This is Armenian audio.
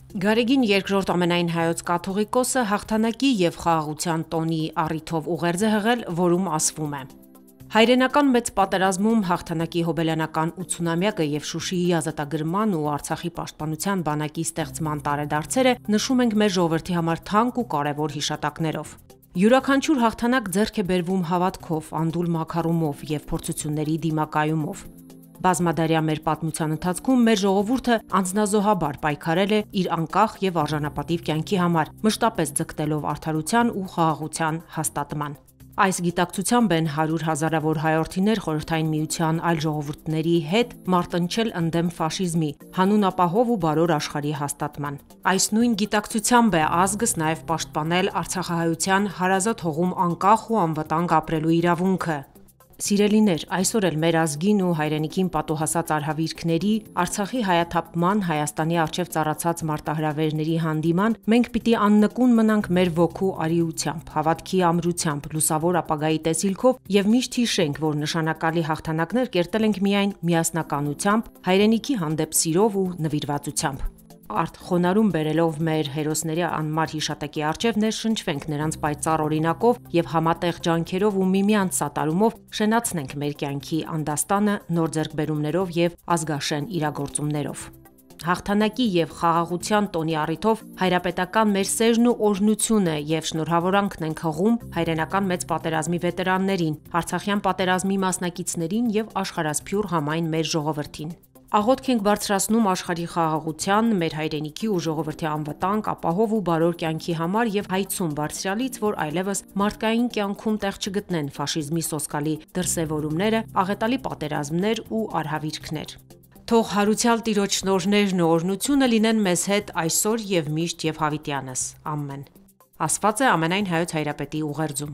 Գարեգին երկրորդ ամենայն հայոց կաթողիկոսը հաղթանակի և խաղաղության տոնի առիթով ուղերձ է հղել, որում ասվում է. Հայրենական մեծ պատերազմում հաղթանակի հոբելյանական 80-ամյակը և Շուշիի ազատագրման ու Արցախի պաշտպանության բանակի ստեղծման տարեդարձերը նշում ենք մեր ժողովրդի համար թանկ ու կարևոր հիշատակներով։ Յուրաքանչյուր հաղթանակ ձեռք է բերվում հավատքով, անդուլ մաքարումով և փորձությունների դիմակայումով։ Բազմադարյա մեր պատմության ընթացքում մեր ժողովուրդը անձնազոհաբար պայքարել է իր անկախ և արժանապատիվ կյանքի համար, մշտապես ձգտելով արդարության ու խաղաղության հաստատման։ Այս գիտակցությամբ են 100 հազարավոր հայրենիներ Խորհրդային Միության այլ ժողովուրդների հետ մարտնչել ընդդեմ ֆաշիզմի, հանուն ապահով ու բարոր աշխարհի հաստատման։ Այս նույն գիտակցությամբ է ազգս նաև պաշտպանել արցախահայության հարազատ հողում անկախ ու անվտանգ ապրելու իրավունքը։ Սիրելիներ, այսօր էլ մեր ազգին ու հայրենիքին պատոհասած արհավիրքների, Արցախի հայաթափման, Հայաստանի առջև ծառացած մարտահրավերների հանդիման մենք պիտի աննկուն մնանք մեր ոգու արիությամբ, հավատքի ամրությամբ, լուսավոր ապագայի տեսիլքով և միշտ հիշենք, որ նշանակալի հաղթանակներ կերտել ենք միայն միասնականությամբ, հայրենիքի հանդեպ սիրով ու նվիրվածությամբ։ Արդ խոնարհում բերելով մեր հերոսների անմար հիշատակի առջև ներշնչվենք նրանց պայծառ օրինակով և համատեղ ջանքերով ու միմյանց սատարումով շենացնենք մեր կյանքի անդաստանը նոր ձեռքբերումներով և ազգաշեն իրագործումներով։ Հաղթանակի և խաղաղության տոնի առիթով հայրապետական մեր սերն ու օրհնությունը և շնորհավորանքն ենք հղում հայրենական մեծ պատերազմի վետերաններին, Արցախյան պատերազմի մասնակիցներին և աշխարհասփյուռ համայն մեր ժողովրդին։ Աղոթք ենք բարձրացնում աշխարհի խաղաղության, մեր հայրենիքի ու ժողովրդի անվտանգ, ապահով ու բարոր կյանքի համար և հայցում Բարձրյալից, որ այլևս մարդկային կյանքում տեղ չգտնեն ֆաշիզմի սոսկալի դրսևորումները, աղետալի պատերազմներ ու արհավիրքներ։ Թող հարության Տիրոջ շնորհներն ու օրհնությունը լինեն մեզ հետ այսօր և միշտ և հավիտյանս։ Ամեն։ Ասված է ամենայն Հայոց Հայրապետի ուղերձում։